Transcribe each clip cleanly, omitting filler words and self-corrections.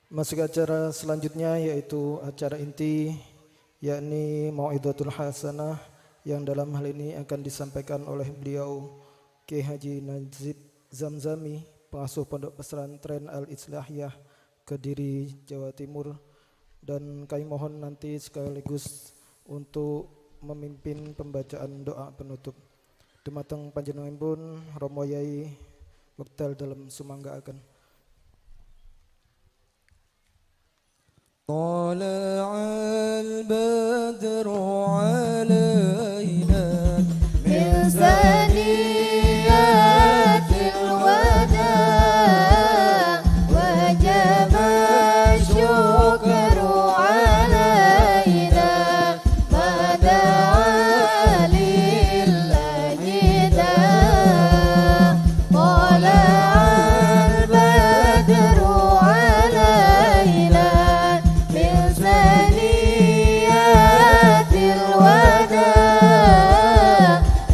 Masuk ke acara selanjutnya yaitu acara inti, yakni Mau'izatul Hasanah, yang dalam hal ini akan disampaikan oleh beliau Kiai Haji Najib Zamzami, pengasuh Pondok Pesantren Al-Islahiyah, Kediri, Jawa Timur. Dan kami mohon nanti sekaligus untuk memimpin pembacaan doa penutup. Dumateng panjenenganipun Romo Yai wekdal dalam sumanggaaken. طلع البدر علينا من ثنيات الوداع وجب الشكر علينا ما دعا لله داع طلع البدر علينا من ثنيات الوداع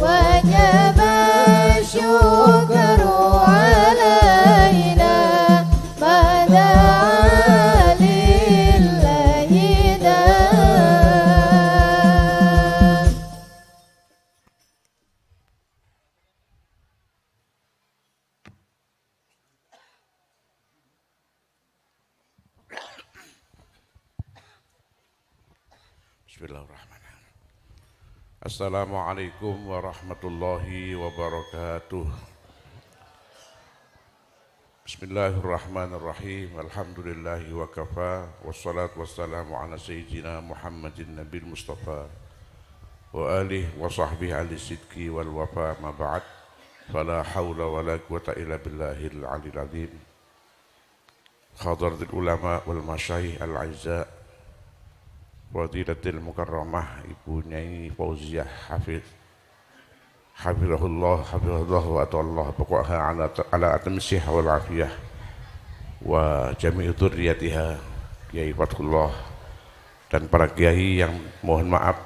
وجب الشكر علينا ما دعا لله داع. Bismillahirrahmanirrahim. Assalamualaikum warahmatullahi wabarakatuh. Bismillahirrahmanirrahim. Alhamdulillahi wa kafa. Wassalatu wassalamu ala sayyidina Muhammadin Nabil Mustafa wa alihi wa sahbihi ali sidki wal wafa ma ba'd. Fala hawla wa la quwata illa billahil alil azim. Hadratul ulama wal masyayikh al-aizza, Fadilatul Mukarramah Ibu Nyai Fauziah Hafiz Hafizahullah wa ta'allah Pokoknya ala atamsih wal afiyah wa jami'i dzurriyyatiha Kiai Fathullah dan para kiai yang mohon maaf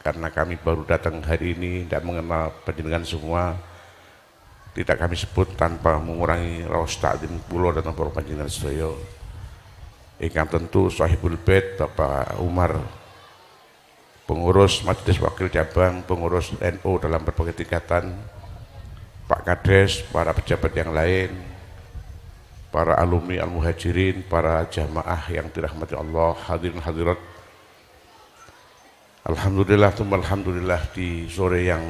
karena kami baru datang hari ini dan mengenal panjenengan semua, tidak kami sebut tanpa mengurangi raos ta'zim kula dan para panjenengan sedaya. Ingkang tentu Sahibul Bait Bapak Umar, pengurus Majelis Wakil Cabang, pengurus NU dalam berbagai tingkatan, Pak Kades, para pejabat yang lain, para alumni Al-Muhajirin, para jamaah yang dirahmati Allah, hadirin hadirat. Alhamdulillah, alhamdulillah, di sore yang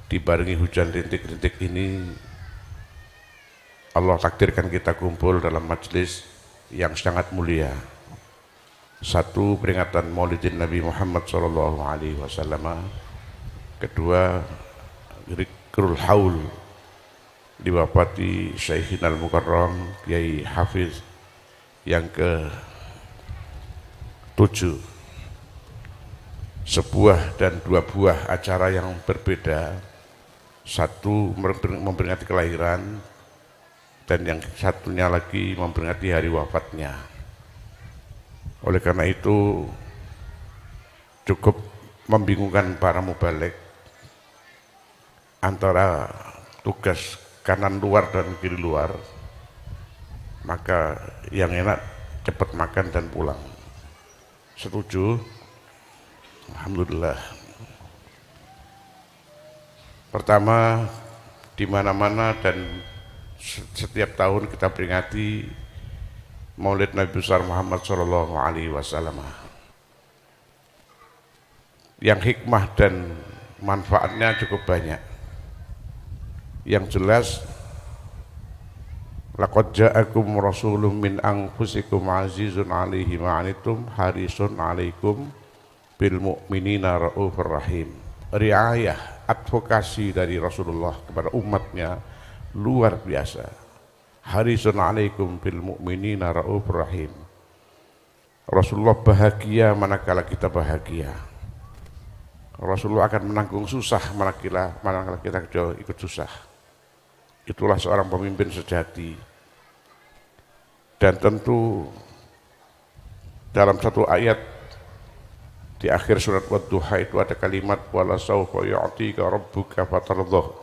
dibarengi hujan rintik-rintik ini, Allah takdirkan kita kumpul dalam majelis yang sangat mulia. Satu, peringatan Maulidin Nabi Muhammad SAW. Kedua, Zikrul Haul, diwafati Syaikhina Al-Mukarram Kiai Hafiz yang ke-7. Sebuah dan dua buah acara yang berbeda. Satu memperingati kelahiran, dan yang satunya lagi memperingati hari wafatnya. Oleh karena itu cukup membingungkan para mubaligh antara tugas kanan luar dan kiri luar, maka yang enak cepat makan dan pulang. Setuju? Alhamdulillah. Pertama, di mana-mana dan setiap tahun kita peringati Maulid Nabi besar Muhammad SAW. Yang hikmah dan manfaatnya cukup banyak. Yang jelas, laqad ja'akum rasulun min anfusikum azizun 'alaihi ma 'anittum harisun 'alaikum bil mu'minina raufur rahim. Riayah, advokasi dari Rasulullah kepada umatnya luar biasa. Harisun 'alaikum bil mu'minina raufur rahim. Rasulullah bahagia manakala kita bahagia. Rasulullah akan menanggung susah manakala kita ikut susah. Itulah seorang pemimpin sejati. Dan tentu dalam satu ayat di akhir surat Wadduha itu ada kalimat wala sawfa yu'tika rabbuka fatardha.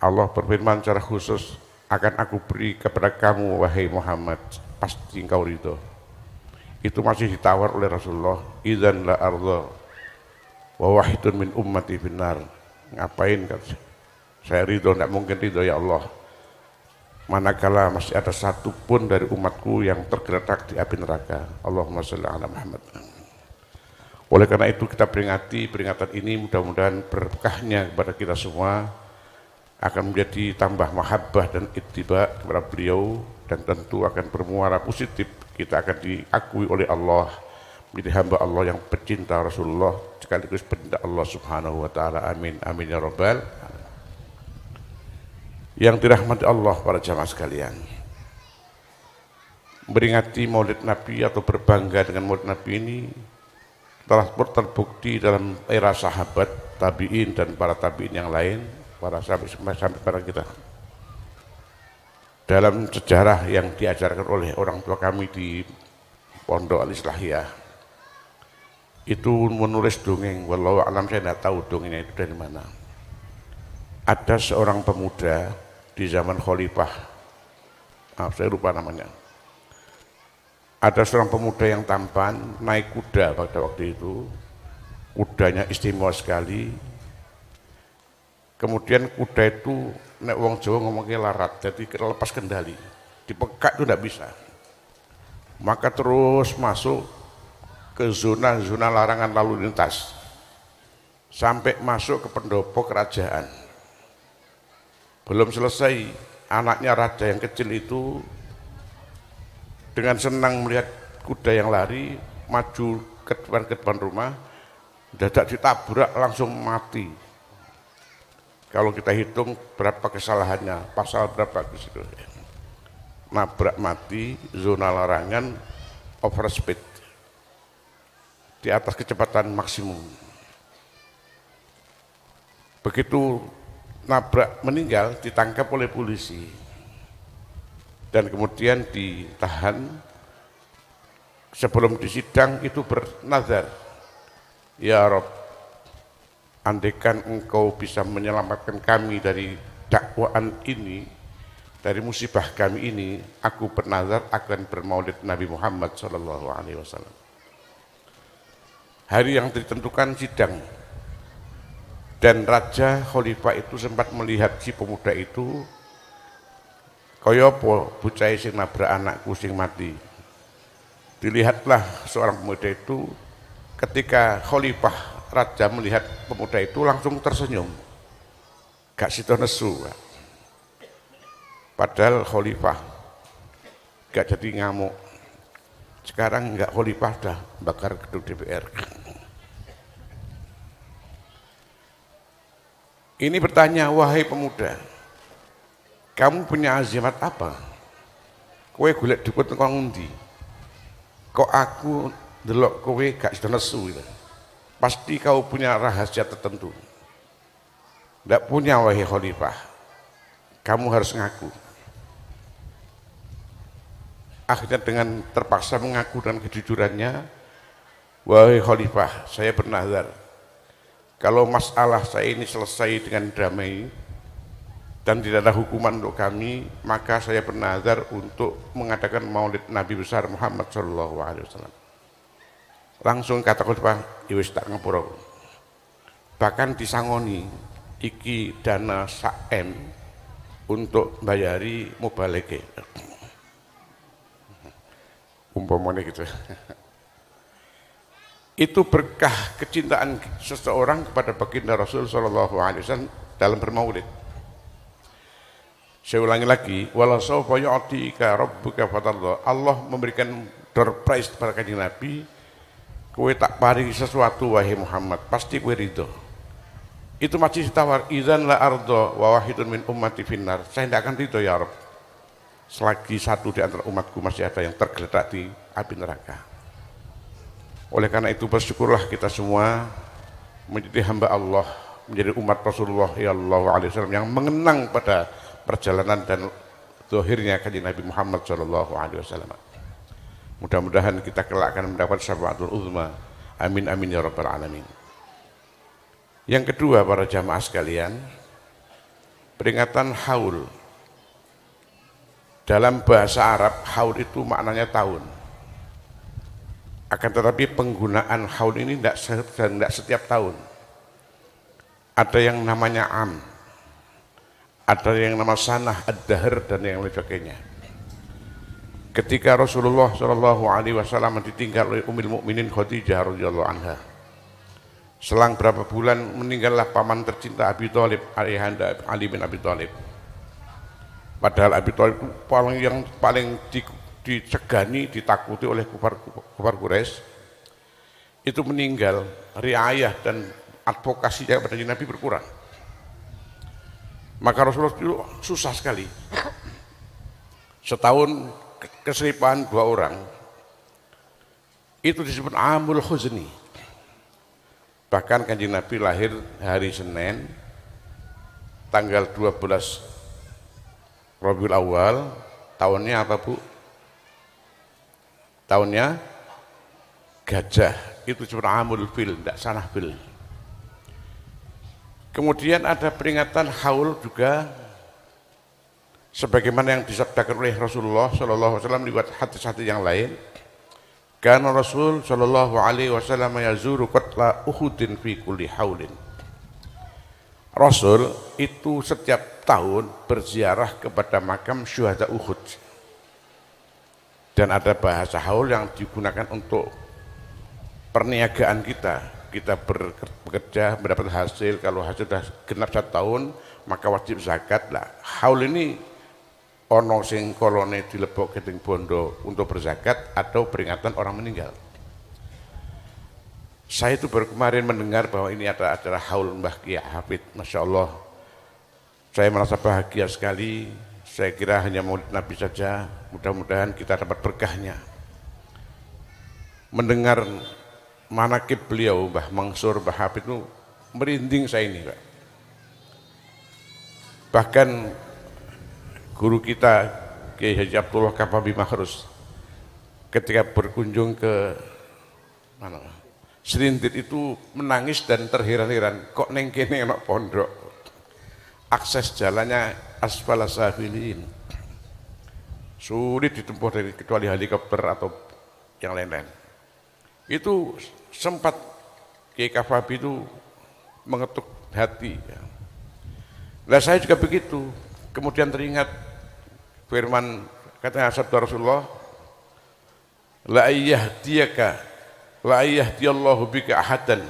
Allah berfirman secara khusus, akan aku beri kepada kamu wahai Muhammad pasti engkau ridho. Itu masih ditawar oleh Rasulullah, idzan la arda wa wahidun min ummati finnar. Ngapain kan saya ridho? Tidak mungkin ridho ya Allah, manakala masih ada satu pun dari umatku yang tergeletak di api neraka. Allahumma sholli ala Muhammad. Oleh karena itu kita peringati peringatan ini, mudah-mudahan berkahnya kepada kita semua akan menjadi tambah mahabbah dan ittiba kepada beliau, dan tentu akan bermuara positif. Kita akan diakui oleh Allah menjadi hamba Allah yang pecinta Rasulullah sekaligus pecinta Allah Subhanahu wa taala. Amin amin ya rabbal alamin. Yang dirahmati Allah para jamaah sekalian, memperingati Maulid Nabi atau berbangga dengan Maulid Nabi ini telah terbukti dalam era sahabat, tabi'in dan para tabi'in yang lain, para sampai para kita. Dalam sejarah yang diajarkan oleh orang tua kami di Pondok Al-Islahiyah, itu menulis dongeng, wallahu alam saya tidak tahu dongengnya itu dari mana. Ada seorang pemuda di zaman Khalifah, saya lupa namanya. Ada seorang pemuda yang tampan naik kuda pada waktu itu, kudanya istimewa sekali. Kemudian kuda itu nek wong Jawa ngomongnya larat, jadi lepas kendali, dipekak itu tidak bisa. Maka terus masuk ke zona-zona larangan lalu lintas sampai masuk ke pendopo kerajaan. Belum selesai, anaknya raja yang kecil itu dengan senang melihat kuda yang lari maju ke depan rumah, dadak ditabrak langsung mati. Kalau kita hitung berapa kesalahannya, pasal berapa gitu. Nabrak mati, zona larangan, overspeed di atas kecepatan maksimum. Begitu nabrak meninggal, ditangkap oleh polisi dan kemudian ditahan. Sebelum disidang itu bernazar, ya Rob, andaikan engkau bisa menyelamatkan kami dari dakwaan ini, dari musibah kami ini, aku bernazar akan bermaulid Nabi Muhammad SAW. Hari yang ditentukan sidang, dan Raja Khalifah itu sempat melihat si pemuda itu, kaya apa bocah sing nabrak anakku sing mati. Dilihatlah seorang pemuda itu, ketika Khalifah Raja melihat pemuda itu langsung tersenyum, gak sida nesu. Padahal Khalifah gak jadi ngamuk. Sekarang enggak, Khalifah dah bakar gedung DPR. Ini bertanya, wahai pemuda, kamu punya azimat apa? Kowe golek duit nang ngundi? Kok aku delok kowe gak sida nesu gitu. Pasti kau punya rahasia tertentu. Tidak punya, wahai Khalifah. Kamu harus ngaku. Akhirnya dengan terpaksa mengaku dengan kejujurannya, wahai Khalifah, saya bernazar, kalau masalah saya ini selesai dengan damai dan tidak ada hukuman untuk kami, maka saya bernazar untuk mengadakan maulid Nabi besar Muhammad SAW. Langsung kata Khalifah, ya wis tak ngepuro. Bahkan disangoni, iki dana sak-M untuk bayari mubaleke. Umpamanya gitu. Itu berkah kecintaan seseorang kepada baginda Rasul SAW dalam bermaulid. Saya ulangi lagi, wala sawfa yu'tika rabbuka fatarda. Allah memberikan door prize kepada kanjeng Nabi, kowe tak paringi sesuatu wahai Muhammad, pasti kowe ridho. Itu masih ditawar, idzan la ardo wa wahidun min ummati finnar. Saya tidak akan ridho ya Rabb selagi satu di antara umatku masih ada yang tergeletak di api neraka. Oleh karena itu bersyukurlah kita semua menjadi hamba Allah, menjadi umat Rasulullah SAW yang mengenang pada perjalanan dan zahirnya kanjeng Nabi Muhammad SAW. Mudah-mudahan kita kelak akan mendapat syafaatul uzma. Amin amin ya rabbal alamin. Yang kedua, para jamaah sekalian, peringatan haul. Dalam bahasa Arab, haul itu maknanya tahun. Akan tetapi penggunaan haul ini tidak setiap tahun. Ada yang namanya am, ada yang nama sanah, ad-dahr, dan yang lain sebagainya. Ketika Rasulullah SAW ditinggal oleh Ummul Mukminin Khadijah radhiyallahu anha, selang berapa bulan meninggallah paman tercinta Abi Thalib, ayahanda Ali bin Abi Thalib. Padahal Abi Thalib itu paling disegani, ditakuti oleh kufar Quraisy, itu meninggal. Riayah dan advokasinya kepada Nabi berkurang. Maka Rasulullah itu susah sekali. Setahun keselipaan 2 orang, itu disebut Amul Huzni. Bahkan Kanjeng Nabi lahir hari Senin, tanggal 12 Rabiul Awal, tahunnya apa Bu? Tahunnya gajah, itu disebut Amul Fil, tidak sanah fil. Kemudian ada peringatan haul juga, sebagaimana yang disabdakan oleh Rasulullah SAW lewat hadis-hadis yang lain. Karena Rasul SAW yazuru qatla Uhudin fi kulli haulin. Rasul itu setiap tahun berziarah kepada makam syuhada Uhud. Dan ada bahasa haul yang digunakan untuk perniagaan kita. Kita bekerja mendapat hasil, kalau hasil sudah genap 1 tahun maka wajib zakat lah. Haul ini ono sing kolone dilebok keting bondo untuk berzakat atau peringatan orang meninggal. Saya itu baru kemarin mendengar bahwa ini ada acara haul Mbah Kiai Hafid, Masya Allah. Saya merasa bahagia sekali. Saya kira hanya maulid Nabi saja, mudah-mudahan kita dapat berkahnya. Mendengar manakib beliau, Mbah Mansur, Mbah Hafid itu merinding saya ini, Pak. Bahkan guru kita Kiai Haji Abdullah Kafabi Mahrus ketika berkunjung ke Serindit itu menangis dan terheran-heran, kok neng kene ana pondok, akses jalannya asfala safilin, sulit ditempuh dari kecuali helikopter atau yang lain-lain. Itu sempat Kiai Kafabi itu mengetuk hati. Nah saya juga begitu. Kemudian teringat firman kata sabda Rasulullah, la ayyahdiyaka la yahdiyallahu bika ahadan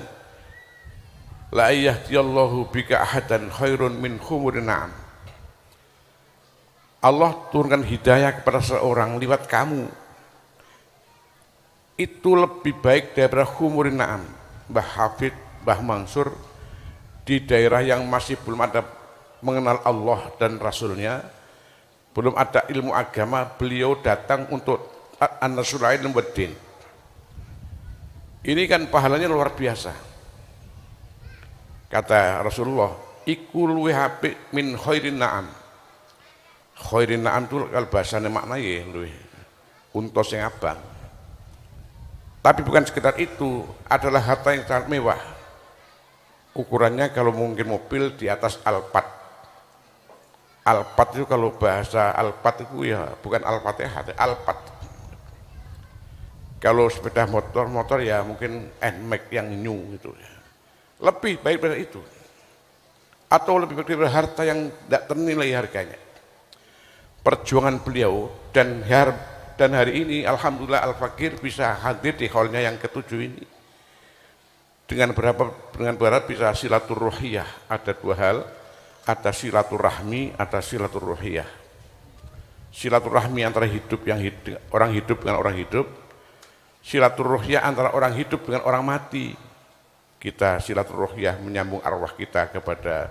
la yahdiyallahu bika ahadan khairun min khumurin na'am. Allah turunkan hidayah kepada seorang lewat kamu itu lebih baik daripada khumurin na'am. Mbah Hafid, Mbah Mansur di daerah yang masih belum ada mengenal Allah dan Rasulnya, belum ada ilmu agama, beliau datang untuk an-nasrulain waddin. Ini kan pahalanya luar biasa. Kata Rasulullah, ikul wihapik min khairin na'am. Khairin na'am itu kalau bahasanya maknanya untos yang abang. Tapi bukan sekedar itu, adalah harta yang sangat mewah. Ukurannya kalau mungkin mobil di atas Alphard. Alphard itu kalau bahasa Alphard itu ya bukan Al-Fatihah, Alphard. Kalau sepeda motor ya mungkin NMAX yang new gitu. Lebih baik dari itu. Atau lebih baik dari harta yang tidak ternilai harganya. Perjuangan beliau dan hari ini Alhamdulillah Al-Fakir bisa hadir di hallnya yang ke-7 ini. Dengan berharap bisa silaturruhiyah. Ada 2 hal, ada silaturahmi, ada silaturruhiyah. Silaturahmi antara orang hidup dengan orang hidup. Silaturruhiyah antara orang hidup dengan orang mati. Kita silaturruhiyah menyambung arwah kita kepada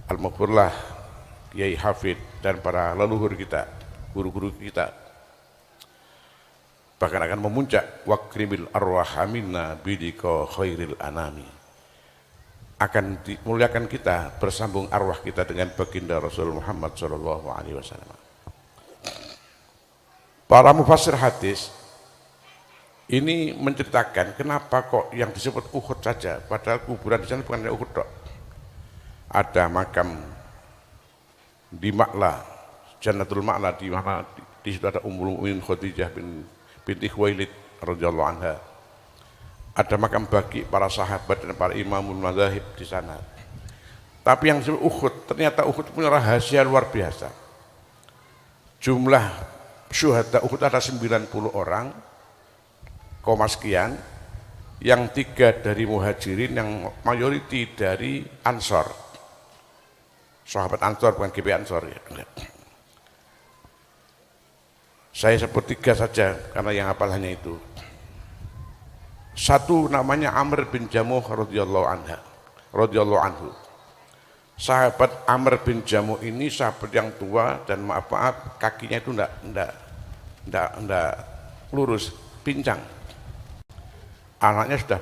Al-Maghfurlah, Kiai Hafid dan para leluhur kita, guru-guru kita. Bahkan akan memuncak wakribil arwah minna bidika khairil anami. Akan dimuliakan kita, bersambung arwah kita dengan baginda Rasul Muhammad SAW. Para mufassir hadis ini menceritakan kenapa kok yang disebut Uhud saja, padahal kuburan di sana bukan hanya Uhud dok. Ada makam di Ma'la Jannatul Ma'la, di mana di situ ada Ummul Mukminin Khadijah binti Khuwailid radhiyallahu anha. Ada makam bagi para sahabat dan para imamul madzhab di sana. Tapi yang disebut Uhud, ternyata Uhud punya rahasia luar biasa. Jumlah syuhada Uhud ada 90 orang, koma sekian, yang 3 dari muhajirin, yang mayoriti dari Ansor. Sahabat Ansor, bukan GP Ansor ya. Saya sebut 3 saja karena yang hafal hanya itu. Satu namanya Amr bin Jamuh radhiyallahu anhu. Sahabat Amr bin Jamuh ini sahabat yang tua dan maaf kakinya itu enggak lurus, pincang. Anaknya sudah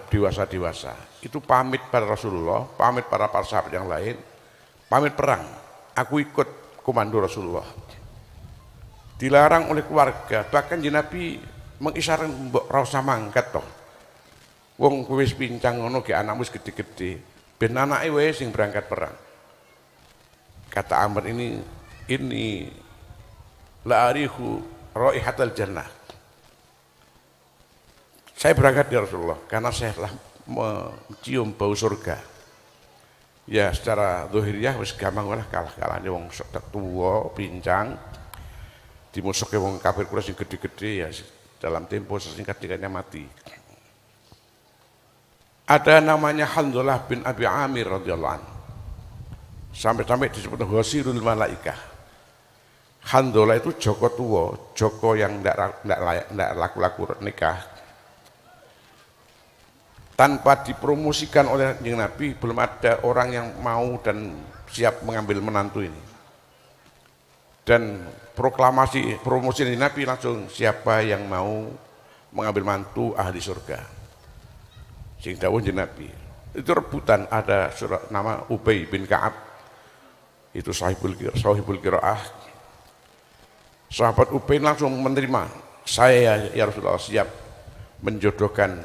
dewasa. Itu pamit pada Rasulullah, pamit para sahabat yang lain, pamit perang. Aku ikut komando Rasulullah. Dilarang oleh keluarga, bahkan Nabi mengisyaratkan mbok ra usah mangkat toh. Wong kowe wis pincang ngono ge anakmu wis gede-gede, ben anake wae sing berangkat perang. Kata Amr ini la arihu raihatal jannah. Saya berangkat ya Rasulullah karena saya telah mencium bau surga. Ya secara zahiriyah wis gampang lah kalah-kalahane wong tua, pincang. Dimusuhke wong kafir Quraisy sing gede-gede ya dalam tempo sesingkat-singkatnya mati. Ada namanya Hanzalah bin Abi Amir radhiyallahu anhu. Sampai-sampai disebut Ghasirul Malaikah. Hanzalah itu Joko tua, Joko yang ndak laku-laku nikah. Tanpa dipromosikan oleh Nabi, belum ada orang yang mau dan siap mengambil menantu ini. Dan promosi dari Nabi langsung, siapa yang mau mengambil mantu ahli surga. Sing dawuh Nabi. Itu rebutan, ada surat nama Ubay bin Ka'ab. Itu sahibul qiraah. Sahabat Ubay langsung menerima, saya ya Rasulullah siap menjodohkan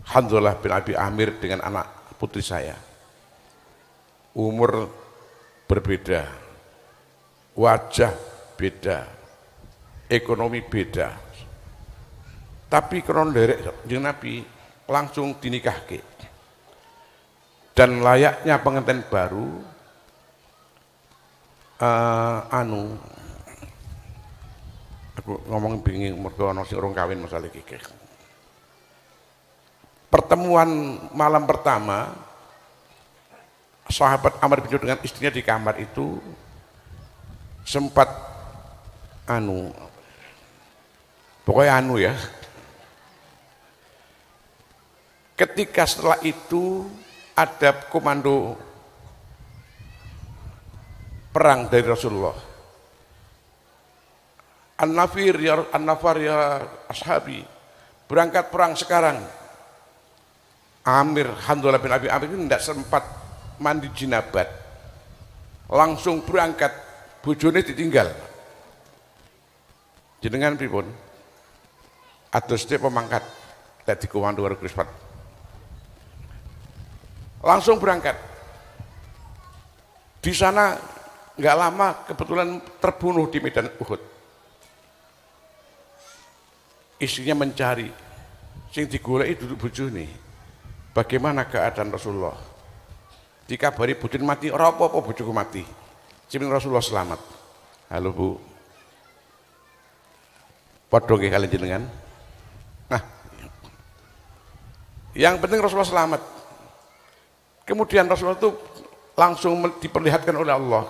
Hanzalah bin Abi Amir dengan anak putri saya. Umur berbeda, wajah beda, ekonomi beda, tapi krono derek jeung Nabi langsung dinikahke. Dan layaknya pengantin baru, aku ngomong bingung mergo ana sing urung kawin masalah iki. Pertemuan malam pertama sahabat Amr bin Jamuh dengan istrinya di kamar itu sempat pokoknya ya. Ketika setelah itu ada komando perang dari Rasulullah. An-Nafar ya ashabi, berangkat perang sekarang. Hanzalah bin Abi Amir ini tidak sempat mandi jinabat, langsung berangkat, bojone ditinggal. Jenengan pripun? Atus pemangkat dadi komando Krispat. Langsung berangkat. Di sana nggak lama kebetulan terbunuh di medan Uhud. Istrinya mencari, sing digoleki duduk bojone. Bagaimana keadaan Rasulullah? Dikabari bojone mati, ora apa-apa bojoku mati. Sing Rasulullah selamat. Halo Bu. Padha nggih kalian jenengan. Nah, yang penting Rasulullah selamat. Kemudian Rasulullah itu langsung diperlihatkan oleh Allah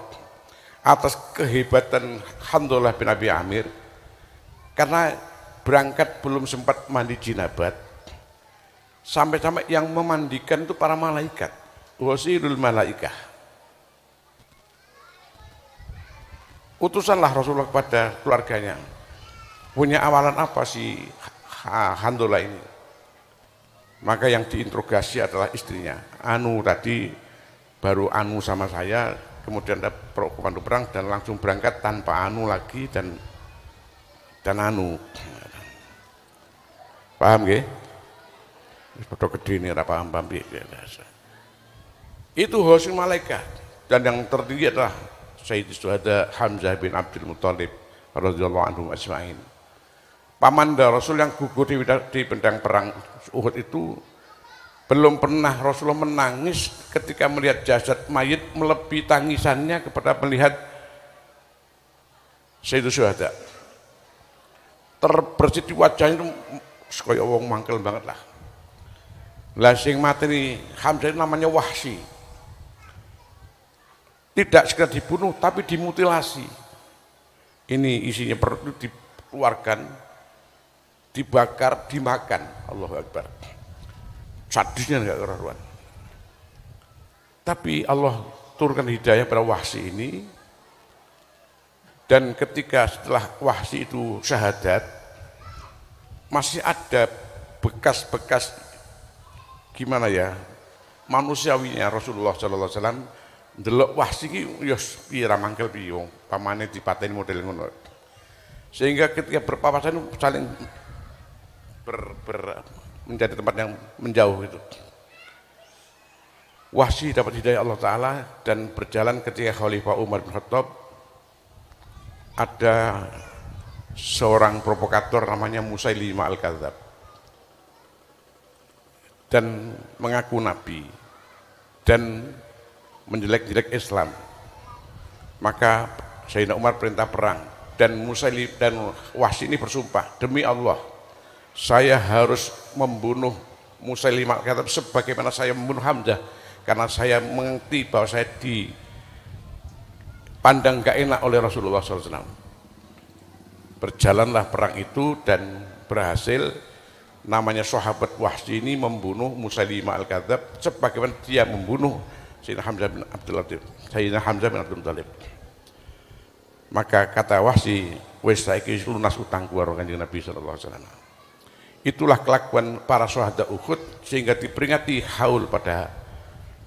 atas kehebatan Hanzalah bin Abi Amir karena berangkat belum sempat mandi jinabat. Sampai-sampai yang memandikan itu para malaikat, Ghasirul Malaikah. Utusanlah Rasulullah kepada keluarganya, punya awalan apa si Hanzalah ini? Maka yang diinterogasi adalah istrinya. Tadi baru sama saya, kemudian ada komando perang dan langsung berangkat tanpa lagi dan paham nggih? Padha gede ini ora paham piye. Itu Ghasirul Malaikah, dan yang tertinggi adalah Sayyidus Syuhada Hamzah bin Abdul Muthalib radhiyallahu anhum ajma'in. Pamanda Rasul yang gugur di pedang perang Uhud itu belum pernah Rasulullah menangis ketika melihat jasad mayit melebihi tangisannya kepada melihat Sayyidus Syuhada. Terbersit di wajahnya itu kaya wong mangkel banget lah. Lah sing mati ini Hamzah namanya Wahsy. Tidak sekedar dibunuh tapi dimutilasi. Ini isinya perut dikeluarkan, dibakar, dimakan. Allahu Akbar. Sadisnya enggak keruan. Tapi Allah turunkan hidayah pada Wahsy ini, dan ketika setelah Wahsy itu syahadat, masih ada bekas-bekas gimana ya manusiawinya Rasulullah sallallahu alaihi wasallam ndelok Wahsy iki ya piye ra mangkel piye wong pamane dipateni model ngono. Sehingga ketika berpapasan saling menjadi tempat yang menjauh itu. Wahsy dapat hidayah Allah Ta'ala dan berjalan ketika Khalifah Umar bin Khattab ada seorang provokator namanya Musailimah Al-Kadzab dan mengaku nabi dan menjelek-jelek Islam. Maka Sayyidina Umar perintah perang dan Musailimah dan Wahsy ini bersumpah, demi Allah saya harus membunuh Musailimah Al-Kadzab sebagaimana saya membunuh Hamzah, karena saya mengerti bahwa saya dipandang gak enak oleh Rasulullah SAW. Berjalanlah perang itu dan berhasil. Namanya sahabat Wahsy ini membunuh Musailimah Al-Kadzab sebagaimana dia membunuh Sayyidina Hamzah bin Abdul Muthalib. Maka kata Wahsy, wis saiki lunas utang karo Kanjeng Nabi sallallahu alaihi wasallam. Itulah kelakuan para syuhada Uhud sehingga diperingati haul pada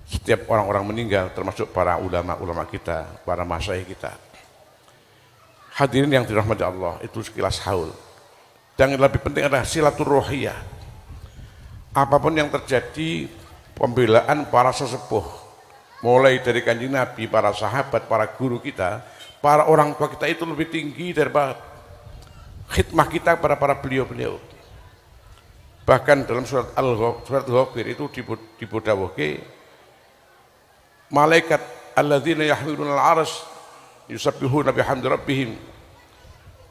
setiap orang-orang meninggal, termasuk para ulama-ulama kita, para masyayikh kita. Hadirin yang dirahmati Allah, itu sekilas haul. Dan yang lebih penting adalah silaturahiyah. Apapun yang terjadi, pembelaan para sesepuh, mulai dari Kanjeng Nabi, para sahabat, para guru kita, para orang tua kita itu lebih tinggi daripada khidmah kita kepada para beliau-beliau. Bahkan dalam surat Al-Ghafir itu dibodawake malaikat alladzina yahmiluna al-'arsy yusabbihuna bihamdi rabbihim.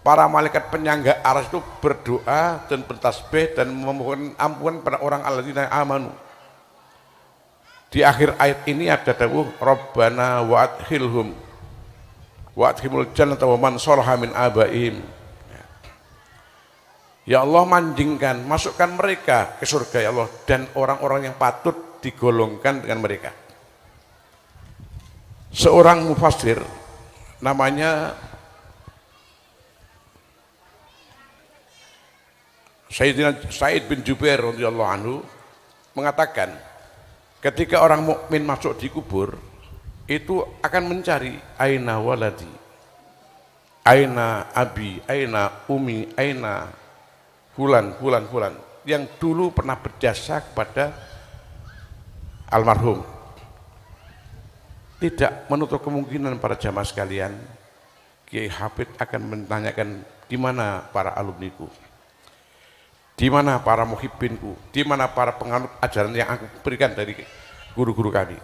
Para malaikat penyangga arsy itu berdoa dan bertasbih dan memohon ampunan pada orang alladzina amanu. Di akhir ayat ini ada dawuh Rabbana wa'adkhilhum wa'adkhilul jannata wa man shalaha min abaihim. Ya Allah, manjingkan, masukkan mereka ke surga ya Allah, dan orang-orang yang patut digolongkan dengan mereka. Seorang mufassir namanya Sayyidina Sa'id bin Jubair radhiyallahu anhu mengatakan, ketika orang mukmin masuk di kubur itu akan mencari aina waladi, aina abi, aina umi, aina fulan yang dulu pernah berjasa kepada almarhum. Tidak menutup kemungkinan para jamaah sekalian, Kiai Hafid akan menanyakan di mana para alumniku, di mana para muhibbinku, di mana para penganut ajaran yang aku berikan dari guru-guru kami.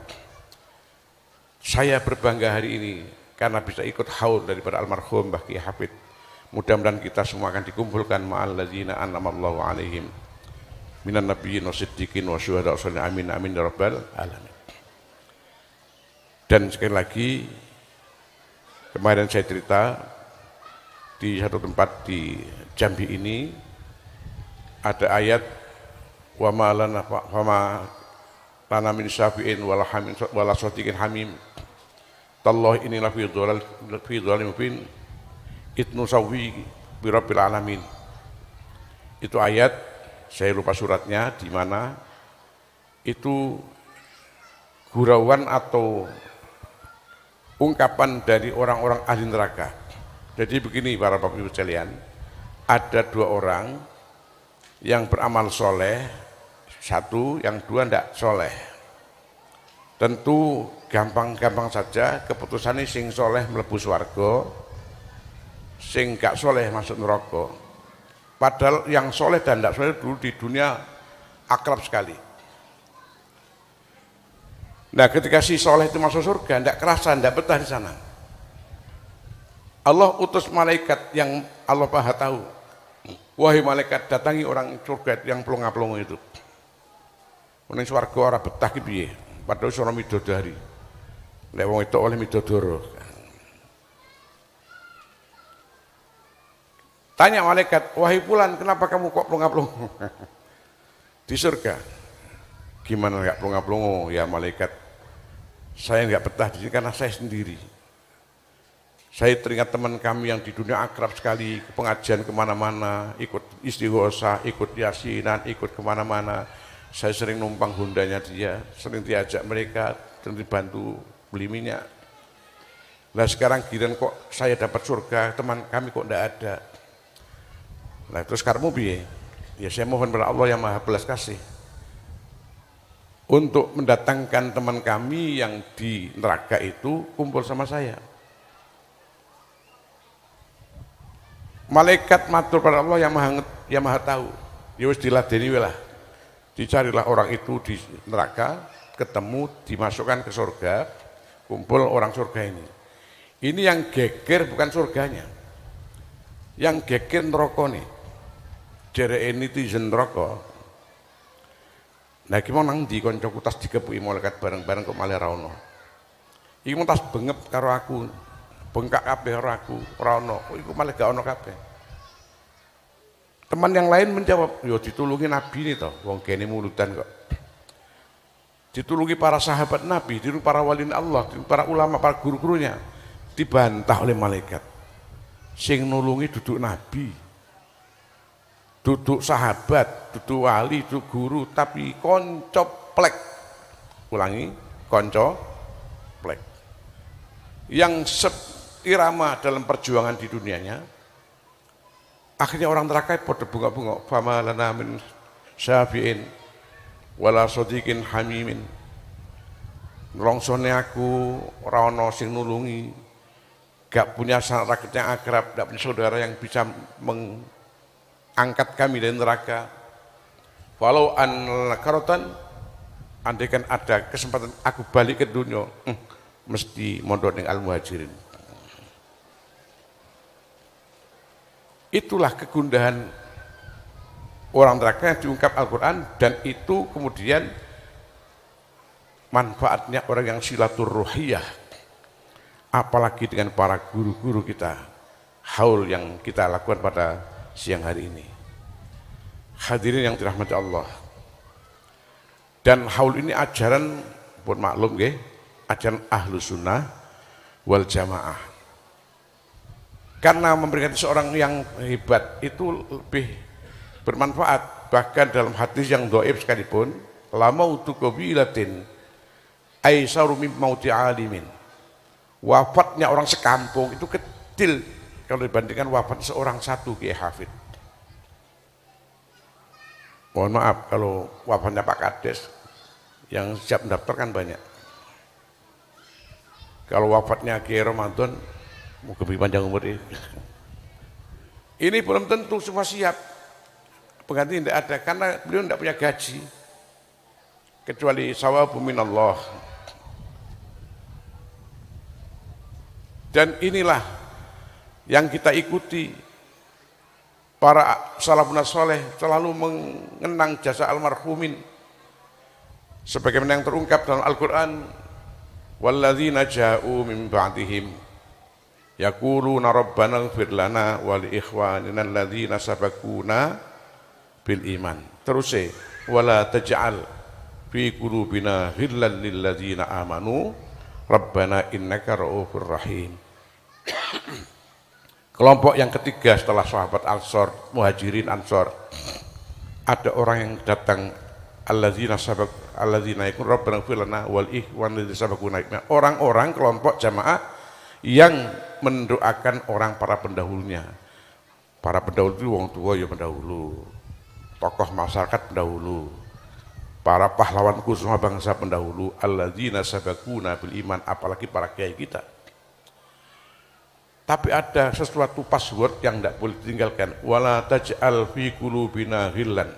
Saya berbangga hari ini karena bisa ikut haul daripada almarhum Mbah Kiai Hafid. Mudah-mudahan kita semua akan dikumpulkan ma'al ladzina an'amallahu alaihim minan nabiyyin wasiddiqin wasyuhada wassalihin, amin amin ya rabbal alamin. Dan sekali lagi, kemarin saya cerita di satu tempat di Jambi ini ada ayat wa ma lana min syafi'in wala shadiqin hamim tallahi inilah fi dhalalin mubin itnu sawi birabbil alamin. Itu ayat, saya lupa suratnya di mana, itu gurauan atau ungkapan dari orang-orang ahli neraka. Jadi begini para bapak ibu sekalian, ada dua orang yang beramal soleh, satu, yang dua tidak soleh. Tentu gampang-gampang saja keputusannya sing soleh mlebu swarga, sing gak soleh masuk neraka. Padahal yang soleh dan tidak soleh dulu di dunia akrab sekali. Nah, ketika si soleh itu masuk surga, tidak kerasa, tidak betah di sana. Allah utus malaikat yang Allah Maha tahu. Wahai malaikat, datangi orang surga yang pelongo-pelongo itu. Ning swarga ora betah ki piye? Padahal sono midodari. Lek wong itu oleh midodoro. Tanya malaikat, wahai fulan, kenapa kamu kok pelongo-pelongo? Di surga. Gimana enggak pelongo-pelongo? Ya malaikat, saya enggak betah di sini karena saya sendiri. Saya teringat teman kami yang di dunia akrab sekali, pengajian kemana-mana, ikut istighosah, ikut yasinan, ikut kemana-mana. Saya sering numpang Hondanya dia, sering diajak mereka, sering dibantu beli minyak. Nah sekarang giliran kok saya dapat surga, teman kami kok enggak ada. Nah terus karmu piye? Ya saya mohon kepada Allah yang Maha Belas Kasih untuk mendatangkan teman kami yang di neraka itu kumpul sama saya. Malaikat matur pada Allah yang maha tahu. Ya wis diladeni lah. Dicarilah orang itu di neraka, ketemu, dimasukkan ke surga, kumpul orang surga ini. Ini yang geger bukan surganya. Yang geger neraka nih. Jere netizen neraka. Nah iki mau nang ndi kancaku tas digepuki malaikat bareng-bareng kok malah ra ono. Iki mau tas bengep karo aku. Bengkak kabeh ora aku, ora ono. Kok iku malah gak ono kabeh. Teman yang lain menjawab, yo ditulungi Nabi ini toh, wong kene mulutan kok. Ditulungi para sahabat Nabi, ditulungi para wali Allah, ditulungi para ulama, para guru-gurunya. Dibantah oleh malaikat. Sing nulungi duduk Nabi. Duduk sahabat, duduk wali, duduk guru, tapi konco plek. Ulangi, konco plek. Yang irama dalam perjuangan di dunianya, akhirnya orang neraka pada bunga-bunga, fama lana min syafi'in wala sadiqin hamimin. Longsone aku ora ana sing nulungi, gak punya sanak rakyat yang akrab, gak punya saudara yang bisa mengangkat kami dari neraka. Walau an karotan, andaikan ada kesempatan aku balik ke dunia, mesti mondok ning al-muhajirin. Itulah kegundahan orang neraka yang diungkap Al-Quran, dan itu kemudian manfaatnya orang yang silaturruhiyah, apalagi dengan para guru-guru kita, haul yang kita lakukan pada siang hari ini. Hadirin yang dirahmati Allah, dan haul ini ajaran, pun maklum nggih, ajaran Ahlus Sunnah wal Jamaah. Karena memberikan seorang yang hebat itu lebih bermanfaat. Bahkan dalam hadis yang dhaif sekalipun, la mautu qabilatin aisaru min mauti alimin. Wafatnya orang sekampung itu kecil kalau dibandingkan wafat seorang satu kiai hafid. Mohon maaf kalau wafatnya Pak Kades, yang siap mendaftar kan banyak. Kalau wafatnya Kiai Ramadan, mau lebih panjang umur ini. Ini belum tentu semua siap. Pengganti tidak ada karena beliau tidak punya gaji kecuali sawabu minallah. Dan inilah yang kita ikuti. Para salafun saleh selalu mengenang jasa almarhumin sebagaimana yang terungkap dalam Al-Qur'an, walladzina ja'u min ba'dihim yaquluna rabbana ighfir lana wa li ikhwanina alladzina sabaquna bil iman. Terus wala taj'al fi qulubina ghillan lil ladzina amanu rabbana innaka ra'ufur rahim. Kelompok yang ketiga setelah sahabat Ansor, Muhajirin Ansor, ada orang yang datang, alladzina sabaq alladzina yakun rabbana ighfir lana wal ikhwan ladzina sabaquna. Orang-orang kelompok jamaah yang mendoakan orang para pendahulunya. Para pendahulu itu wong tua ya pendahulu, tokoh masyarakat pendahulu, para pahlawanku semua bangsa pendahulu, alladzina sabaquna bil iman, apalagi para kiai kita. Tapi ada sesuatu password yang tidak boleh ditinggalkan, wala taj'al fi qulubina ghillan.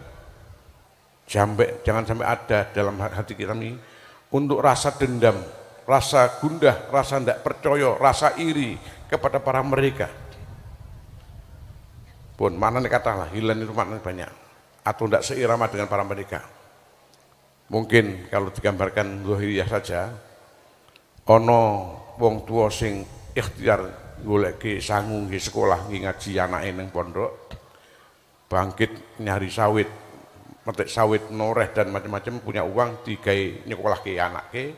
Jangan sampai ada dalam hati kita ini untuk rasa dendam, rasa gundah, rasa tidak percaya, rasa iri kepada para mereka. Pun mana nih katalah, hilan itu maknanya banyak, atau tidak seirama dengan para mereka. Mungkin kalau digambarkan zahiriyah saja, ono wong tua sing ikhtiar goleki sangu nggih sekolah nggih ngaji anake ning pondok, bangkit nyari sawit, metik sawit noreh dan macam-macam, punya uang digawe nyekolahke anake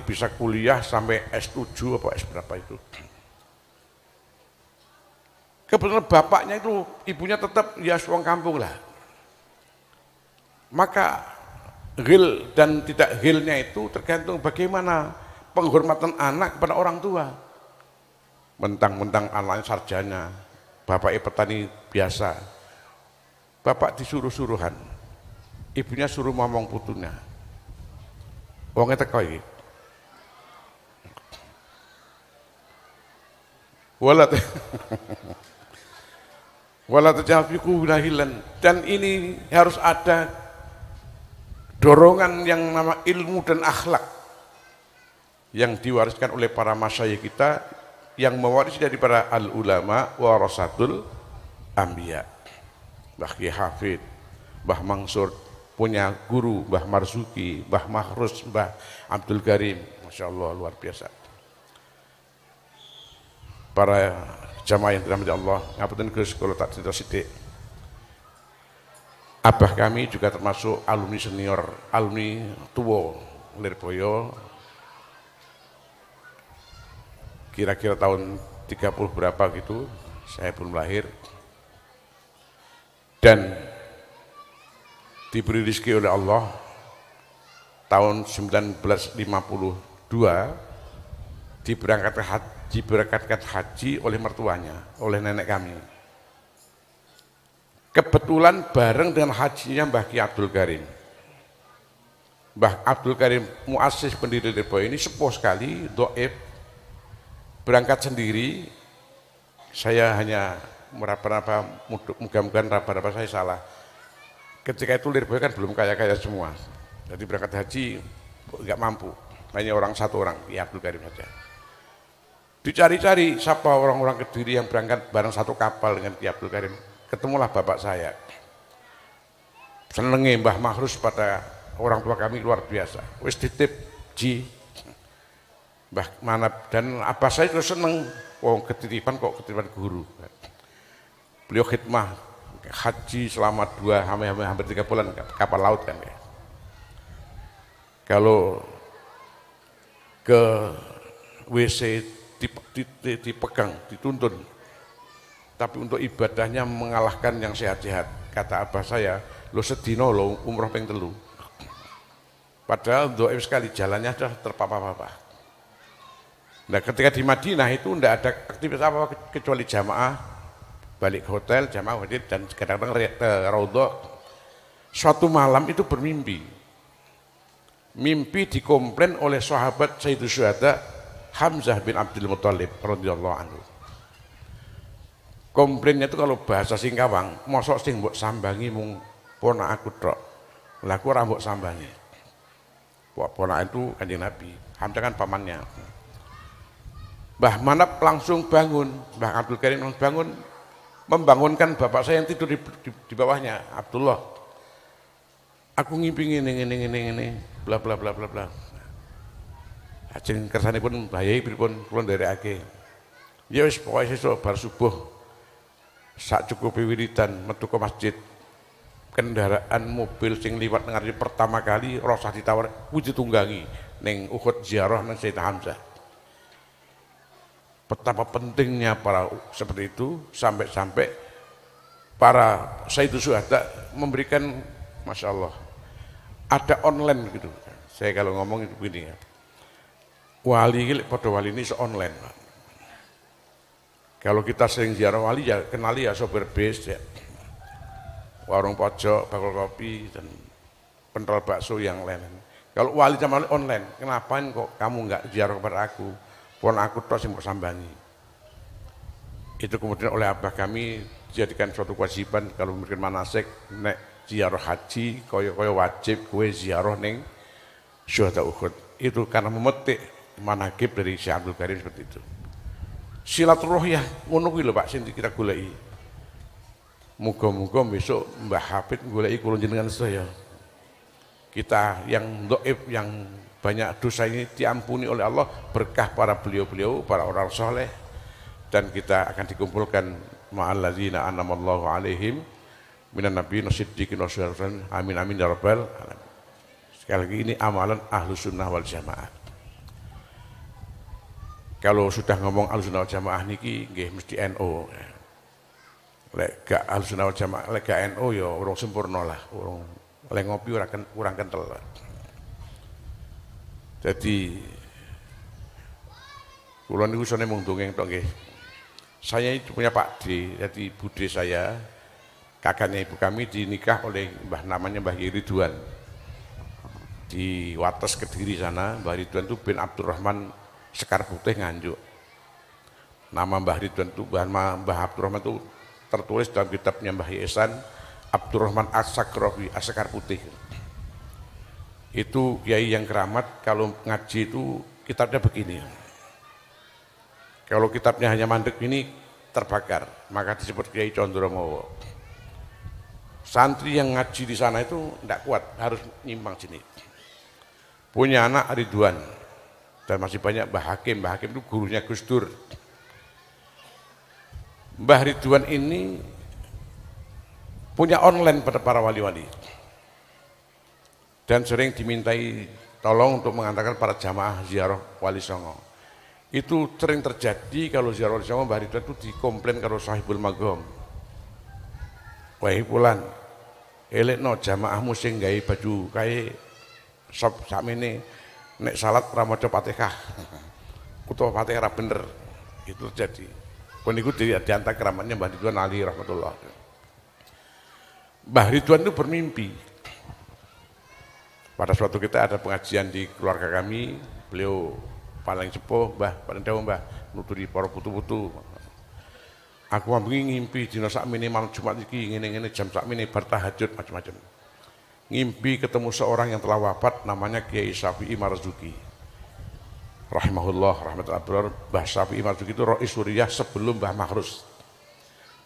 bisa kuliah sampai S7 apa S berapa itu. Kebetulan bapaknya itu, ibunya tetap ya wong kampung lah. Maka ghil dan tidak ghilnya itu tergantung bagaimana penghormatan anak kepada orang tua. Mentang-mentang anaknya sarjana, bapaknya petani biasa, bapak disuruh-suruhan, ibunya suruh ngomong putunya, wongnya teko iki. Walat tajfiku bilahilan, dan ini harus ada dorongan yang nama ilmu dan akhlak yang diwariskan oleh para masyayikh kita, yang mewarisi dari para al ulama warasatul anbiya. Mbah Ki Hafid, Mbah Mansur punya guru, Mbah Marzuki, Mbah Mahrus, Mbah Abdul Karim, Masya Allah luar biasa. Para jamaah yang dirahmati Allah, ngapunten Gus kalau tak cerita sithik. Abah kami juga termasuk alumni senior, alumni tua Lirboyo, kira-kira tahun 30 berapa gitu, saya belum lahir, dan diberi rezeki oleh Allah tahun 1952 diberangkatkan haji oleh mertuanya, oleh nenek kami. Kebetulan bareng dengan hajinya Mbah Ki Abdul Karim. Mbah Abdul Karim muassis pendiri Lirboyo ini sepuh sekali, dhaif, berangkat sendiri. Saya hanya meraba-raba, mudah-mudahan raba-raba saya salah. Ketika itu Lirboyo kan belum kaya-kaya semua, jadi berangkat haji nggak mampu, hanya satu orang, Ki Abdul Karim saja. Dicari-cari siapa orang-orang Kediri yang berangkat bareng satu kapal dengan Ki Abdul Karim. Ketemulah bapak saya. Senengnya Mbah Mahrus pada orang tua kami luar biasa. Wis titip ji Mbah Manap, dan apa saya terus seneng, ketitipan kok ketitipan guru. Beliau khidmah haji selama hampir 3 bulan kapal laut kan ya. Kalau ke WC dipegang, dituntun, tapi untuk ibadahnya mengalahkan yang sehat-sehat. Kata abah saya, lo sedino lo umroh ping 3. Padahal doif sekali, jalannya sudah terpapar-papar. Nah ketika di Madinah itu tidak ada aktivitas apa kecuali jamaah, balik ke hotel, jamaah wajib, dan kadang-kadang raudhah. Suatu malam itu bermimpi, mimpi dikomplain oleh sahabat Sayyidus Syuhada Hamzah bin Abdul Muthalib radhiyallahu anhu. Komplainnya itu kalau bahasa Singkawang, mosok sing mbok sambangi mung ponak aku tok, lah aku ora mbok sambangi. Ponak itu Kanjeng Nabi, Hamzah kan pamannya. Mbah Manap langsung bangun, Mbah Abdul Karim langsung bangun, membangunkan bapak saya yang tidur di bawahnya, Abdullah. Aku ngimpi ngene, bla bla bla bla bla. Ajeng kersanipun bahayai pripun kula nderekake. Ya wis pokoke sesuk bar subuh sak cukupe wiridan metu ke masjid, kendaraan mobil sing liwat ngarep pertama kali rasa ditawar kuwi ditunggangi ning Uhud ziarah nang Sayyidina Hamzah. Betapa pentingnya para seperti itu, sampai-sampai para Sayyidus Syuhada memberikan, Masya Allah, ada online gitu. Saya kalau ngomong itu begini ya, wali pada wali ini se-online. Kalau kita sering ziarah wali ya kenali ya sopir bis ya, warung pojok, bakul kopi, dan pentol bakso yang lain. Kalau wali zaman online, kenapa kok kamu nggak ziarah kepada aku? Pon aku tok sing mbok sambangi. Itu kemudian oleh abah kami dijadikan suatu kewajiban kalau memberikan manasik nek ziarah haji kaya wajib kowe ziarah ning syuhada Uhud. Itu karena memetik manakib dari Syekh Abdul Karim seperti itu. Silaturahiyah ngono kuwi lho Pak sing kita goleki. Muga-muga besok Mbah Hafid goleki kula jenengan sedaya. Kita yang dhaif yang banyak dosa ini diampuni oleh Allah berkah para beliau-beliau, para orang soleh, dan kita akan dikumpulkan ma'alladzina an'amallahu alaihim minan nabiyyin wasiddiqin wasyuhada'i. Amin amin ya rabbal alamin. Sekali lagi ini amalan Ahlus Sunnah wal Jamaah. Kalau sudah ngomong Ahlus Sunnah wal Jamaah niki nggih mesti NU. Lek gak Ahlus Sunnah wal Jamaah, lek gak NU ya urung sempurna lah, urung lek ngopi kurang kental. Jadi kula niku sone mung dongeng tok nggih. Saya itu punya Pak D, jadi bude saya, kakaknya ibu kami dinikah oleh namanya Mbah Ridwan di Wates Kediri sana. Mbah Ridwan itu bin Abdurrahman Sekar Putih Nganjuk. Nama Mbah Ridwan itu Mbah Abdurrahman itu tertulis dalam kitabnya Mbah Ihsan Abdurrahman As-Sakrawi Sekar Putih. Itu kiai yang keramat. Kalau ngaji itu kitabnya begini. Kalau kitabnya hanya mandek ini terbakar, maka disebut Kiai Condromowo. Santri yang ngaji di sana itu tidak kuat, harus nyimpang sini. Punya anak Ridwan dan masih banyak Mbah Hakim. Mbah Hakim itu gurunya Gus Dur. Mbah Ridwan ini punya online pada para wali-wali dan sering dimintai tolong untuk mengantarkan para jamaah ziarah Wali Songo. Itu sering terjadi kalau ziarah Wali Songo. Mbah Ridwan itu dikomplain kalau Sahibul Magom. Wahai pulan, elekno jamaahmu sing gawe baju kae sop sakmene nek salat ora maca Fatihah. Utawa Fatihah ora bener. Itu terjadi. Pun niku di antara keramatnya Mbah Ridwan Ali rahmatullah. Mbah Ridwan itu bermimpi. Pada suatu kita ada pengajian di keluarga kami, beliau paling sepuh, paling dawuh Mbah nuturi para putu-putu. Aku ngimpi dina sakmene malam Jumat iki ngene-ngene jam sakmene bar tahajud macam-macam. Ngimpi ketemu seorang yang telah wafat namanya Kiai Syafi'i Marzuki. Rahimahullah rahmatul abrar. Mbah Syafi'i Marzuki itu Rais Suriah sebelum Mbah Mahrus.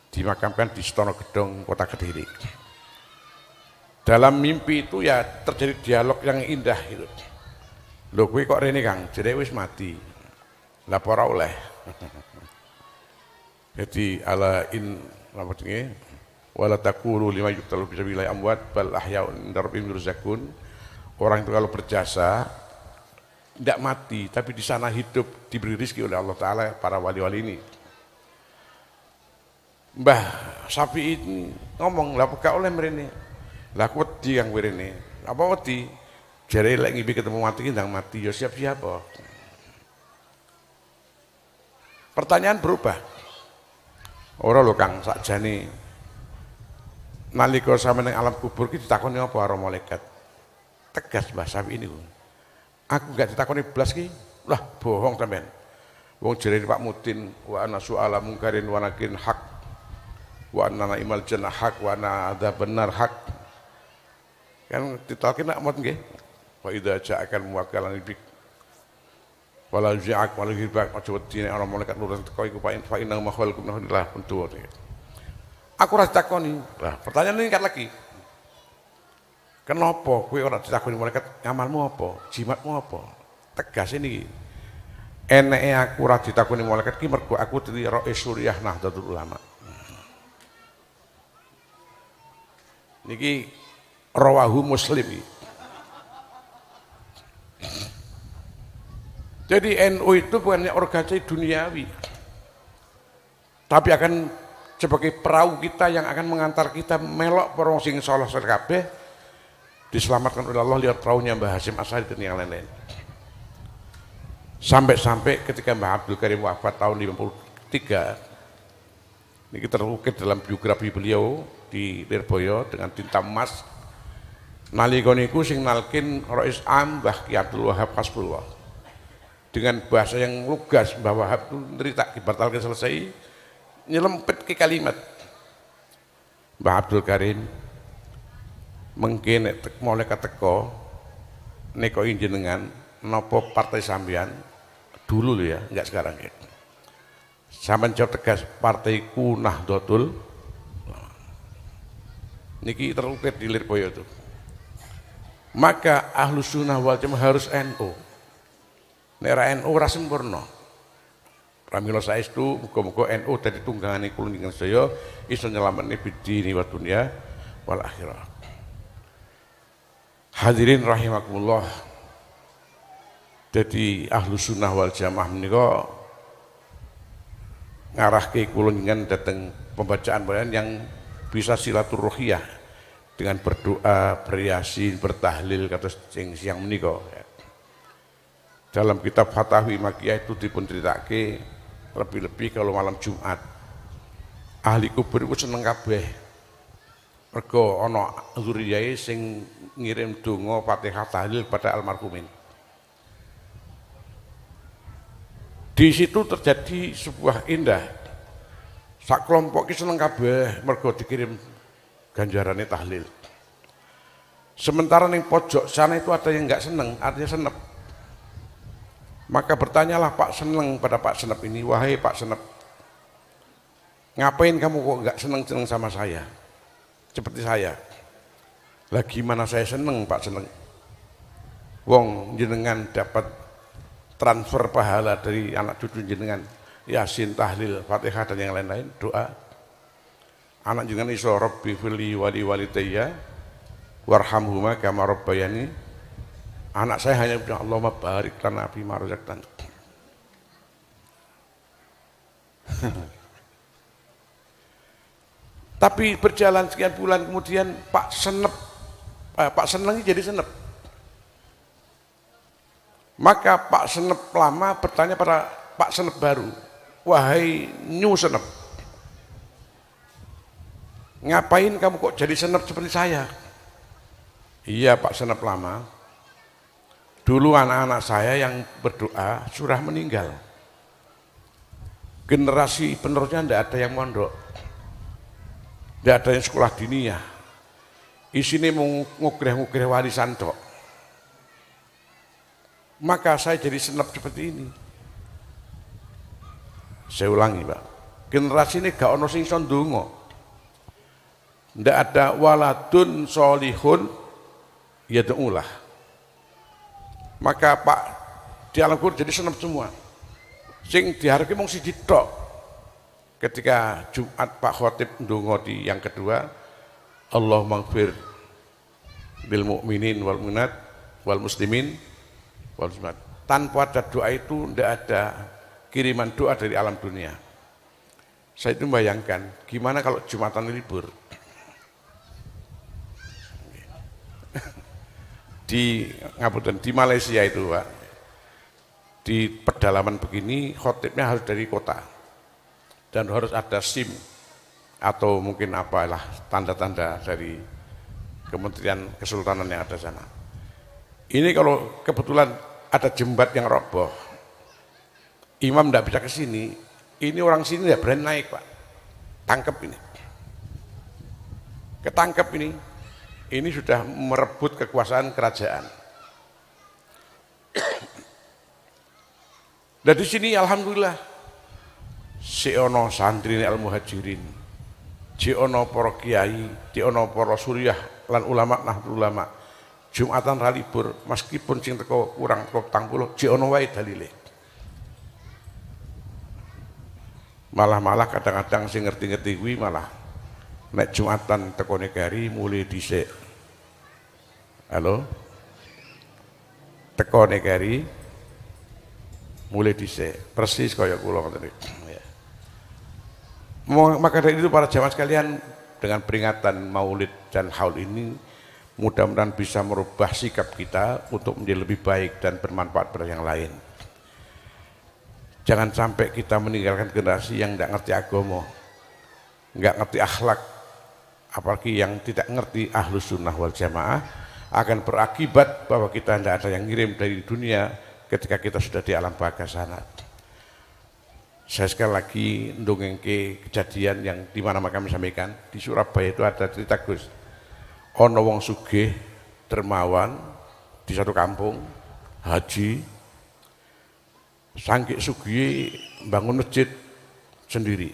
Dimakamkan di Setono Gedong, Kota Kediri. Dalam mimpi itu ya terjadi dialog yang indah gitu. Lho kowe kok rene Kang, jere wis mati. Lah ora oleh. Jadi ala in apa jenenge? Wala taqulu lima yuqtalu fi sabilillahi amwat bal ahya'un inda rabbihim yurzaqun. Orang itu kalau berjasa tidak mati tapi di sana hidup, diberi rezeki oleh Allah taala para wali-wali ini. Mbah Syafi'i ini ngomong, "Lah kok oleh mrene?" Lah aku wedi kang mrene. Apa wedi? Jare lek ngimpi ketemu mati ndang mati ya siap-siap kok. Pertanyaan berubah. Ora lho Kang, sakjane nalika sampeyan ning alam kubur ki ditakoni apa karo malaikat? Tegas Mbah Syafi'i niku. Aku enggak ditakoni blas ki. Lah bohong sampean. Wong jere Pak Mudin wa ana su'ala mungkarin wa nakin hak. Wa anna imal jannah hak wa ana adzabannar hak. Kan ditolaki nak mot nggih. Wa idza ja'akal muwakkalan bik wala ja'ak wala hibak aja wedi nek ana malaikat nurun teko iku fa inna ma khalaqum lah untuk. Aku ora ditakoni. Lah pertanyaan ini kan lagi. Kenapa kowe ora ditakoni malaikat ngamalmu apa? Jimatmu apa? Tegas ini. Eneke aku ora ditakoni malaikat ki mergo aku dadi Rais Suriah Nahdlatul Ulama. Niki rawahu Muslim. Jadi NU itu bukannya organisasi duniawi, tapi akan sebagai perahu kita yang akan mengantar kita melok porong sing saleh kabeh diselamatkan oleh Allah lewat perahunya Mbah Hasyim Asy'ari dan yang lain-lain. Sampai-sampai ketika Mbah Abdul Karim wafat tahun 53, ini terukir dalam biografi beliau di Lirboyo dengan tinta emas. Nalika niku sing nalkin Rais Am Mbah Ki Abdul Wahab Hasbullah. Dengan bahasa yang lugas Mbah Wahab itu cerita dibatalkan selesai nyelempet ke kalimat Mbah Abdul Karim mengkene mulai keteko neko jenengan nopo partai sampean dulu ya, enggak sekarang ya. Sampeyan jawab tegas partaiku Nahdlatul. Niki terukir di Lirboyo itu. Maka Ahlus Sunnah wal Jamaah harus NU. Nek ra NU ora sempurna. Pramila saestu muga-muga NU dadi tunggangane kula njenengan sedaya iso nyelametne bidini wa dunya wal akhirah. Hadirin rahimakumullah. Jadi Ahlus Sunnah wal Jamaah menika ngarahke kula njenengan dhateng pembacaan yang bisa silaturahiyah dengan berdoa, beryasin, bertahlil kata siang menika. Dalam kitab Fatawi Makiyah itu dipunceritake lebih-lebih kalau malam Jumat ahli kubur itu seneng kabeh. Mergo ana zuriyae sing ngirim donga Fatihah tahlil pada almarhumin. Di situ terjadi sebuah indah. Sak kelompok ki seneng kabeh mergo dikirim ganjarane tahlil. Sementara ning pojok sana itu ada yang enggak seneng, artinya senep. Maka bertanyalah Pak Seneng pada Pak Senep ini, wahai Pak Senep, ngapain kamu kok enggak seneng-seneng sama saya? Seperti saya. Lah gimana saya seneng Pak Seneng? Wong jenengan dapat transfer pahala dari anak cucu jenengan, Yasin, tahlil, Fatihah dan yang lain-lain, doa. Anak jenengan iso Rabbi fili wali walidayya warhamhuma kama rabbayani. Anak saya hanya bilang Allahumma barik lana fi ma razaqtana. Tapi berjalan sekian bulan kemudian Pak Seneng jadi senep. Maka Pak Senep lama bertanya pada Pak Senep baru, wahai New Senep, ngapain kamu kok jadi senep seperti saya? Iya Pak Senep lama, dulu anak-anak saya yang berdoa sudah meninggal. Generasi penerusnya tidak ada yang mondok, tidak ada yang sekolah diniyah. Isine mau ngukreh-ngukreh warisan tok. Maka saya jadi senep seperti ini. Saya ulangi Pak, generasi ini gak ono sing iso ndonga. Ndak ada waladun solihun yad'ulah. Maka Pak di alam kubur jadi senep semua. Sing diharapke mung siji tok. Ketika Jumat Pak Khotib ndonga di yang kedua, Allahumma ighfir bil mu'minin wal mu'minat wal muslimin wal muslimat. Tanpa ada doa itu ndak ada kiriman doa dari alam dunia. Saya itu membayangkan gimana kalau Jumatan libur. Di ngapunten di Malaysia itu Pak, di pedalaman begini khotibnya harus dari kota dan harus ada SIM atau mungkin apalah tanda-tanda dari Kementerian Kesultanan yang ada sana. Ini kalau kebetulan ada jembat yang roboh, imam tidak bisa ke sini, ini orang sini tidak berani naik Pak, tangkap ini, ketangkep ini sudah merebut kekuasaan kerajaan. Dan di sini alhamdulillah si ono santri al muhajirin, si ono para kiai, si ono para suriah lan ulama nahdlatul ulama. Jumatan ra libur meskipun sing teko kurang 40 si ono wae dalile. Malah kadang-kadang sing ngerti-ngerti kuwi malah nek Jumatan teko negari mulai dhisik. Halo? Teko negari mulai dhisik. Persis kaya kula ngoten iki. Ya. Maka dari itu para jamaah sekalian, dengan peringatan Maulid dan Haul ini mudah-mudahan bisa merubah sikap kita untuk menjadi lebih baik dan bermanfaat pada yang lain. Jangan sampai kita meninggalkan generasi yang tidak ngerti agama, nggak ngerti akhlak, apalagi yang tidak ngerti Ahlus Sunnah wal Jamaah, akan berakibat bahwa kita tidak ada yang ngirim dari dunia ketika kita sudah di alam baka sana. Saya sekali lagi ndongengke kejadian yang di mana kami sampaikan di Surabaya itu ada cerita Gus. Ono wong sugih dermawan di satu kampung haji, sangkik sugih bangun masjid sendiri,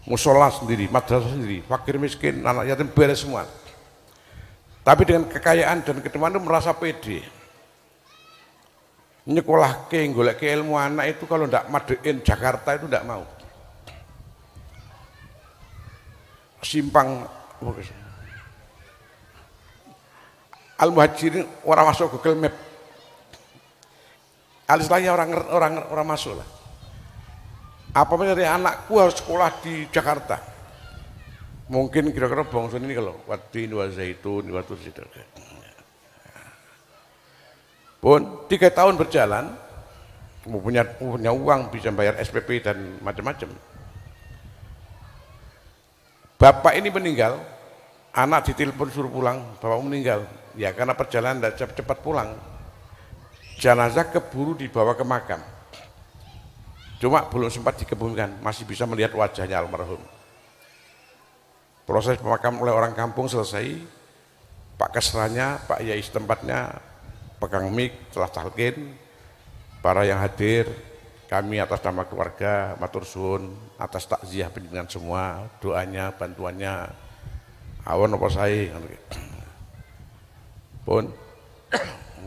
musola sendiri, madrasah sendiri, fakir miskin, anak yatim beres semua. Tapi dengan kekayaan dan ketemuan itu merasa pede. Nyekolah ke, golek ke ilmu anak itu kalau ndak madein Jakarta itu ndak mau. Simpang Al-Muhajirin orang masuk Google Map. Alistilahnya orang masuk lah. Apa dari anakku harus sekolah di Jakarta? Mungkin kira-kira bangsa ini kalau Watin, Wazaitun, Watul Sidr. Pun 3 tahun berjalan, punya uang bisa bayar SPP dan macam-macam. Bapak ini meninggal, anak ditelepon suruh pulang, bapak meninggal. Ya karena perjalanan tidak cepat pulang, jenazah keburu dibawa ke makam. Cuma belum sempat dikebumikan, masih bisa melihat wajahnya almarhum. Proses pemakaman oleh orang kampung selesai, Pak Kesranya, Pak Yai setempatnya pegang mic telah talqin, para yang hadir, kami atas nama keluarga matur suwun atas takziah penjenengan semua, doanya, bantuannya, awan apa saya. Pun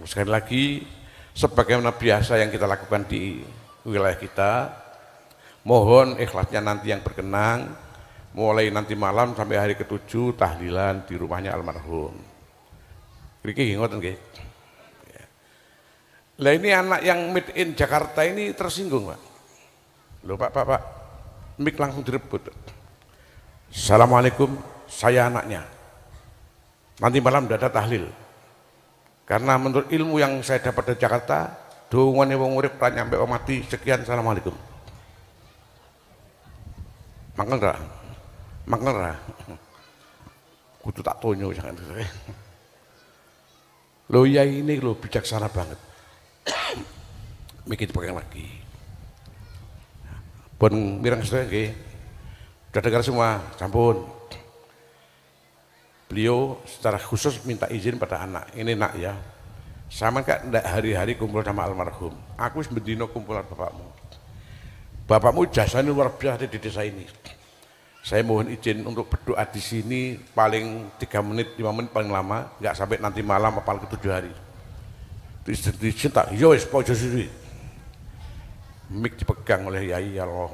sekali lagi sebagaimana biasa yang kita lakukan di wilayah kita, mohon ikhlasnya nanti yang berkenang, mulai nanti malam sampai hari ke-7 tahlilan di rumahnya almarhum. Iki ngoten nggih. Lah ini anak yang made in Jakarta ini tersinggung, Pak. Loh Pak, mik langsung direbut. Assalamualaikum, saya anaknya. Nanti malam tidak ada tahlil. Karena menurut ilmu yang saya dapat dari Jakarta, dongane wong urip ra nyampe wong mati, sekian, assalamualaikum. Mangkel ra. Kudu tak tonyo jangan. Loh ya ini loh bijaksana banget. Mikir dipegang lagi. Pun mirang sedaya nggih. Sudah dengar semua, sampun. Beliau secara khusus minta izin pada anak. Ini nak ya. Sama kan ndak hari-hari kumpul sama almarhum. Aku wis bendino kumpulan bapakmu. Bapakmu jasanya luar biasa di desa ini. Saya mohon izin untuk berdoa di sini paling 3 menit, 5 menit paling lama, nggak sampai nanti malam apal ke-7 hari. Dicinta, yo wis pojok sini. Mik dipegang oleh Yai ya Allah.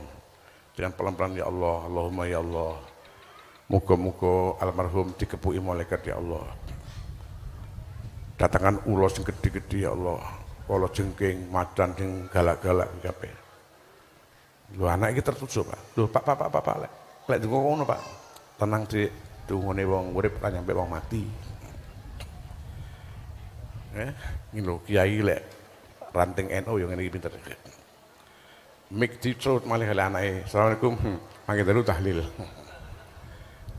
Dengan pelan-pelan ya Allah, Allahumma ya Allah. Muga-muga almarhum dikepuki malaikat ya Allah. Datangan ulos sing gede-gede ya Allah. Kala jengking, macan sing galak-galak kabeh. Lho anak iki tertutup, Pak. Lho Pak, lek donga ngono, Pak. Tenang Dik, dungane wong urip ra nyampe wong mati. Ini lho kiai lek ranting NU yang ngene iki pinter. Mik dicrut malih oleh anake. Assalamualaikum. Mangke dalu tahlil.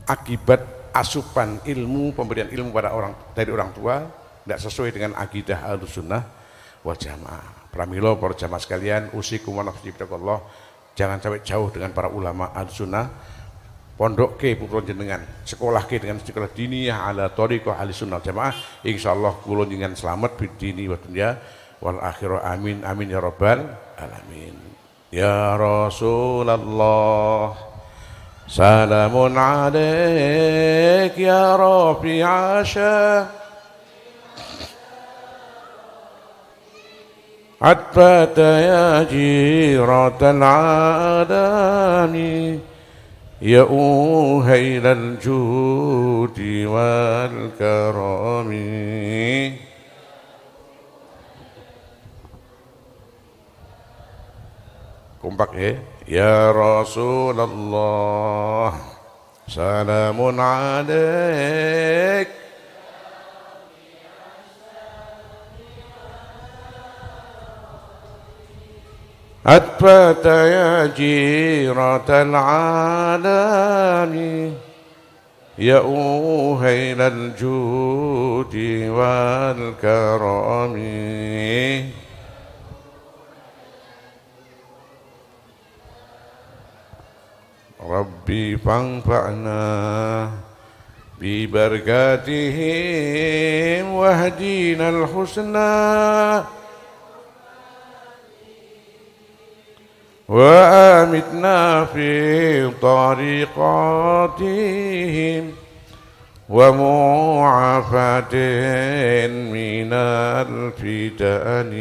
Akibat asupan ilmu, pemberian ilmu pada dari orang tua tidak sesuai dengan akidah Ahlussunnah wal Jamaah. Pramila para jamaah sekalian, usikum wa nafsi bittaqullah. Jangan sampai jauh dengan para ulama Ahlussunnah. Pondok ke putra jenengan, sekolah ke dengan sekolah diniyah ala thariqah Ahlussunnah wal Jamaah. Insyaallah kula jenengan selamat bid dini wa dunya wal akhirah. Amin amin ya rabbal alamin. Ya Rasulullah, salamun alaik ya Rafi Asha atbata ya jiratal adami ya uhailal judi wal karami. Kompak ya Rasulullah, salamun alaik atbata ya jiratal alami يا أوهيل الجود والكرم ربي فانفعنا ببركاتهم واهدينا الحسنى وآمتنا في طريقاتهم ومعافاة من الفتن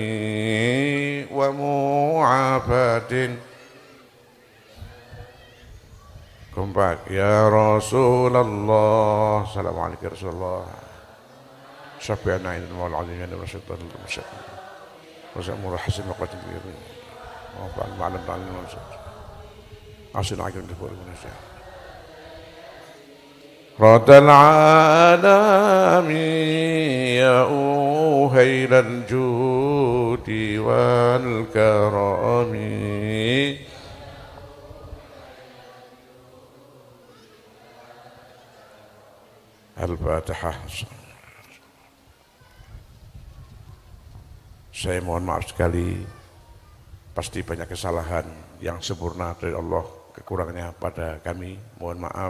ومعافاة. Kompak ya Rasulullah, assalamualaikum ya Rasulullah. Syafi'ana inna ma'al alimina wa syaitanul musyrik. Wa sa'mur hasin wa qatil yamin. Wa fa'al ma'alam ta'alim wa syaitan. Asin akim difur Indonesia. Radal alami ya uhailal judi wal karami. Al-Fatihah. Saya mohon maaf sekali, pasti banyak kesalahan, yang sempurna dari Allah, kekurangannya pada kami, mohon maaf.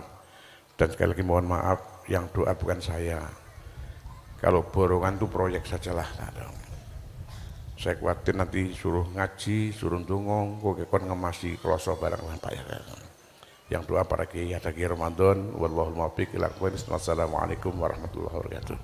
Dan sekali lagi mohon maaf, yang doa bukan saya. Kalau borongan itu proyek sajalah. Saya khawatir nanti suruh ngaji, suruh ndongong, kok kon ngemasi kloso barang lah Pak ya. Yang doa para kiai ada Kiai Ramadan, wallahul muwaffiq ila aqwamit. Wassalamualaikum warahmatullahi wabarakatuh.